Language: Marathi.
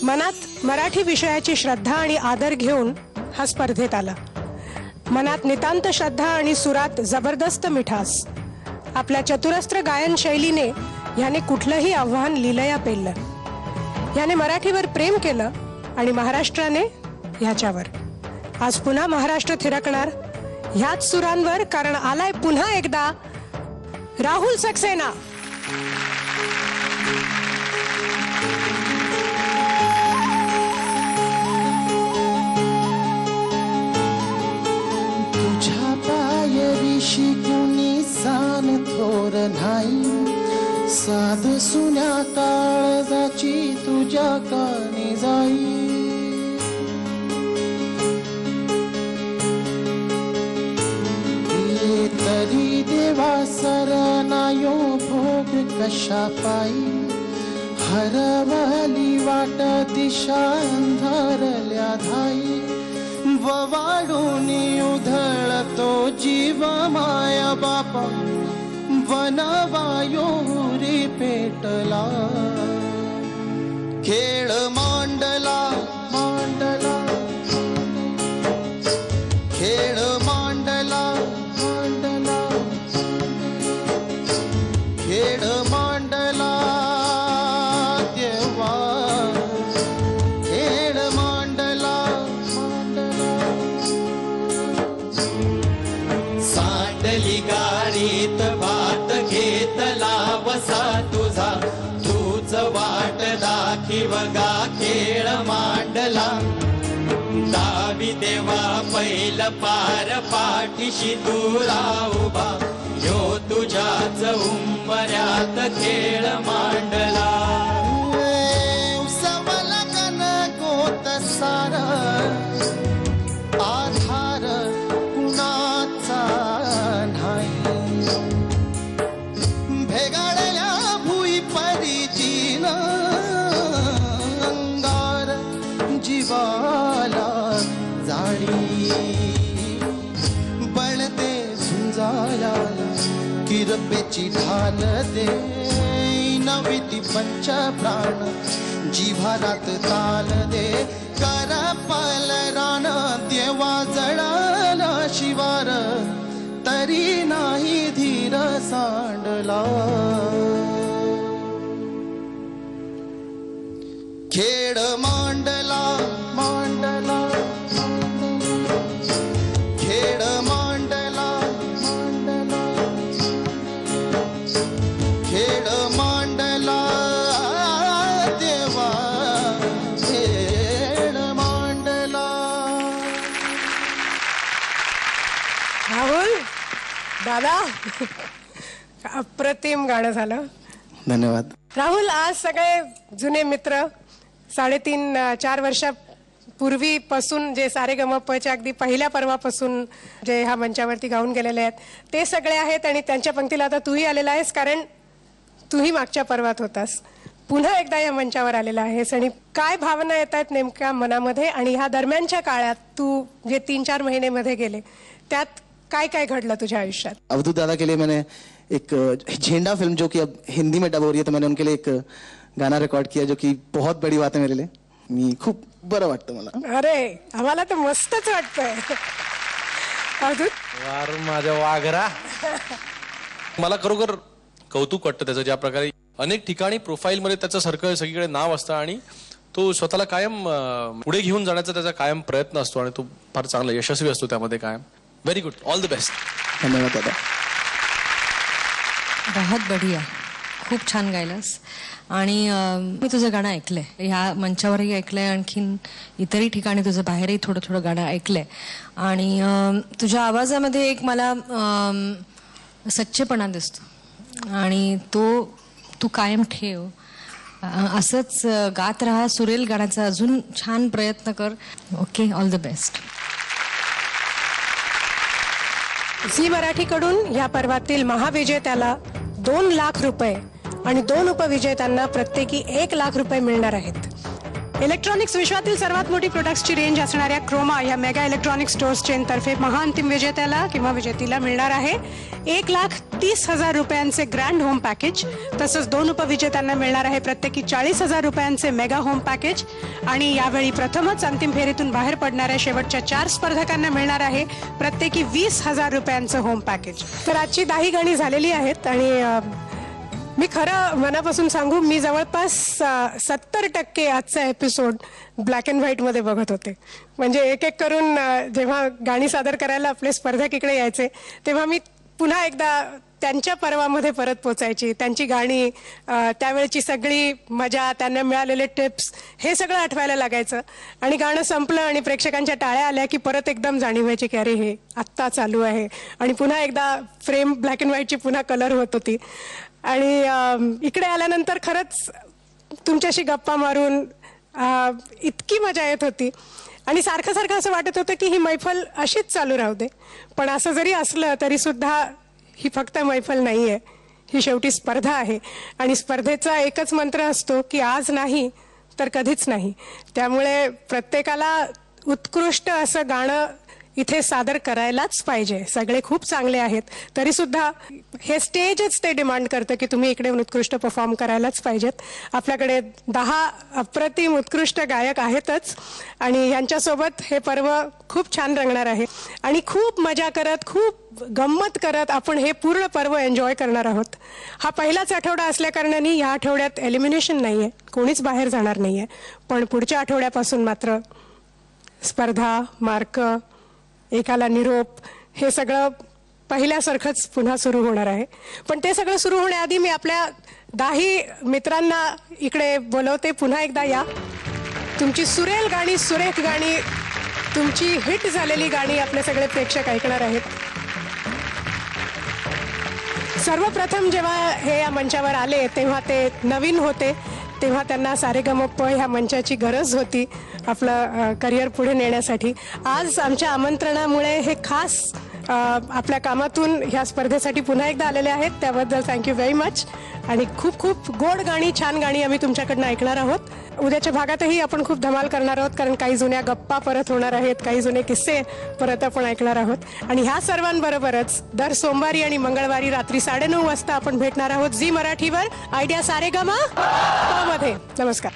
मनात मराठी विषयाची श्रद्धा आणि आदर घेऊन हा स्पर्धेत आला. मनात नितांत श्रद्धा आणि सुरात जबरदस्त मिठास. आपल्या चतुरस्त्र गायन शैलीने ह्याने कुठलंही आव्हान लीलया पेललं. ह्याने मराठीवर प्रेम केलं आणि महाराष्ट्राने ह्याच्यावर. आज पुन्हा महाराष्ट्र थिरकणार ह्याच सुरांवर, कारण आलाय पुन्हा एकदा राहुल सक्सेना. तुझ्या पायरीशी कुणी सान थोर नाही, साध सुन्या काळजाची तुझ्या कानी जाई. ये तरी देवा सरनायो भोग कशा पायी, हरवली वाट दिशा अंधारल्या धाई. वाढून उधळतो जीव माया बापा, वनवायो रे पेटला. खेळ मांडला मांडला, खेळ मांडला मांडला, खेळ मांडला देवा, खेळ मांडला मांडला. सांडली गाडीत भात घेतला वसा तुझा, तूच वाट दाखीव गा खेळ मांडला. दावी देवा पैल पार पाठीशी तुरा उभा, यो तुझ्याच उंबऱ्यात खेळ मांडला. उसवला कन गोत सार, आधार कुणाचा नाही. भेगाडल्या भुई परिचीन, अंगार जीवाला जाणी. बळते झुंजाला किरपेची ढाल दे, नविती पंच प्राण जिव्हारात ताल दे. कर पल रान देवा जळाला शिवार, तरी नाही धीर सांडला. खेळ मांडला मांडला, खेळ मांडला मांडला, खेळ मांडला देवा, खेळ मांडला. राहुल दादा, अप्रतिम गाणं झालं. धन्यवाद. राहुल, आज सगळे जुने मित्र 3.5-4 वर्षापूर्वीपासून जे सारेगमपच्या अगदी पहिल्या पर्वापासून जे ह्या मंचावरती गाऊन गेलेले आहेत ते सगळे आहेत. आणि त्यांच्या पंक्तीला आता तूही आलेला आहेस, कारण तूही मागच्या पर्वात होतास. पुन्हा एकदा या मंचावर आलेला आहेस. आणि काय भावना येत आहेत नेमक्या मनामध्ये, आणि ह्या दरम्यानच्या काळात तू जे 3-4 महिने मध्ये गेले त्यात काय काय घडलं तुझ्या आयुष्यात? अवधूत दादा के लिए मैंने एक झेंडा फिल्म जो कि अब हिंदी में डब हो रही है, तो मैंने उनके लिए एक गाना रिकॉर्ड किया जो कि बहुत बड़ी बात है मेरे लिए. मी खूप बरं वाटतं मला. अरे, आम्हाला तर मस्तच वाटतंय. अवधूत, वार माझ्या वाघरा. मला खरोखर कौतुक वाटतं त्याचं, ज्या प्रकारे अनेक ठिकाणी प्रोफाईल मध्ये त्याचं सारखं सगळीकडे नाव असतं आणि तो स्वतःला कायम पुढे घेऊन जाण्याचा त्याचा कायम प्रयत्न असतो आणि तो फार चांगला यशस्वी असतो त्यामध्ये कायम. Very good, all the best. धन्यवाद दादा. बहुत बढिया, खूप छान गायलंस. आणि मी तुझं गाणं ऐकलंय, ह्या मंचावरही ऐकलंय, आणखीन इतरही ठिकाणी तुझं बाहेरही थोडं थोडं गाणं ऐकलंय. आणि तुझ्या आवाजामध्ये एक मला सच्चेपणा दिसतो आणि तो तू कायम ठेव. असंच गात राहा, सुरेल गाण्याचा अजून छान प्रयत्न कर. Okay, all the best. Zee मराठीकडून या पर्वातील महाविजेत्याला 2 लाख रुपये आणि 2 उपविजेत्यांना प्रत्येकी 1 लाख रुपये मिळणार आहेत. इलेक्ट्रॉनिक्स विश्वातील सर्वात मोठी प्रोडक्ट्सची रेंज असणाऱ्या क्रोमा या मेगा इलेक्ट्रॉनिक्स स्टोअर्स चेन तर्फे महाअंतिम विजेत्याला किंवा विजेतीला मिळणार आहे 1,20,000 30,000 रुपयांचे ग्रँड होम पॅकेज, तसंच 2 उपविजेत्यांना मिळणार आहे प्रत्येकी 40,000 रुपयांचे मेगा होम पॅकेज आणि यावेळी प्रथमच अंतिम फेरीतून बाहेर पडणाऱ्या शेवटच्या 4 स्पर्धकांना मिळणार आहे प्रत्येकी 20,000 रुपयांचं होम पॅकेज. तर आजची 10 गाणी झालेली आहेत आणि मी खरं मनापासून सांगू, मी जवळपास 70% आजचा एपिसोड ब्लॅक अँड व्हाईटमध्ये बघत होते. म्हणजे एक एक करून जेव्हा गाणी सादर करायला आपले स्पर्धक इकडे यायचे तेव्हा मी पुन्हा एकदा त्यांच्या पर्वामध्ये परत पोचायची. त्यांची गाणी, त्यावेळची सगळी मजा, त्यांना मिळालेले टिप्स, हे सगळं आठवायला लागायचं. आणि गाणं संपलं आणि प्रेक्षकांच्या टाळ्या आल्या की परत एकदम जाणीव व्हायची की अरे हे आत्ता चालू आहे. आणि पुन्हा एकदा फ्रेम ब्लॅक अँड व्हाईटची पुन्हा कलर होत होती. आणि इकडे आल्यानंतर खरंच तुमच्याशी गप्पा मारून इतकी मजा येत होती आणि सारखं सारखं असं वाटत होतं की ही मैफल अशीच चालू राहू दे. पण असं जरी असलं तरी सुद्धा ही फक्त मैफल नाही आहे, ही शेवटी स्पर्धा आहे. आणि स्पर्धेचा एकच मंत्र असतो की आज नाही तर कधीच नाही. त्यामुळे प्रत्येकाला उत्कृष्ट असं गाणं इथे सादर करायलाच पाहिजे. सगळे खूप चांगले आहेत तरी सुद्धा हे स्टेजच ते डिमांड करतं की तुम्ही इकडे उत्कृष्ट परफॉर्म करायलाच पाहिजेत. आपल्याकडे 10 अप्रतिम उत्कृष्ट गायक आहेतच आणि यांच्यासोबत हे पर्व खूप छान रंगणार आहे. आणि खूप मजा करत, खूप गंमत करत आपण हे पूर्ण पर्व एन्जॉय करणार आहोत. हा पहिलाच आठवडा असल्याकारणाने या आठवड्यात एलिमिनेशन नाही आहे, कोणीच बाहेर जाणार नाही आहे. पण पुढच्या आठवड्यापासून मात्र स्पर्धा, मार्क, एकाला निरोप, हे सगळं पहिल्यासारखंच पुन्हा सुरू होणार आहे. पण ते सगळं सुरू होण्याआधी मी आपल्या 10 मित्रांना इकडे बोलवते. पुन्हा एकदा या. तुमची सुरेल गाणी, सुरेख गाणी, तुमची हिट झालेली गाणी आपले सगळे प्रेक्षक ऐकणार आहेत. सर्वप्रथम जेव्हा हे या मंचावर आले तेव्हा ते नवीन होते, तेव्हा त्यांना सारेगमप ह्या मंचाची गरज होती आपलं करिअर पुढे नेण्यासाठी. आज आमच्या आमंत्रणामुळे हे खास आपल्या कामातून ह्या स्पर्धेसाठी पुन्हा एकदा आलेले आहेत. त्याबद्दल थँक्यू व्हेरी मच. आणि खूप खूप गोड गाणी, छान गाणी आम्ही तुमच्याकडनं ऐकणार आहोत. उद्याच्या भागातही आपण खूप धमाल करणार आहोत कारण काही जुन्या गप्पा परत होणार आहेत, काही जुने किस्से परत आपण ऐकणार आहोत. आणि ह्या सर्वांबरोबरच दर सोमवारी आणि मंगळवारी रात्री 9:30 वाजता आपण भेटणार आहोत झी मराठीवर आयडिया सारेगमा मध्ये. नमस्कार.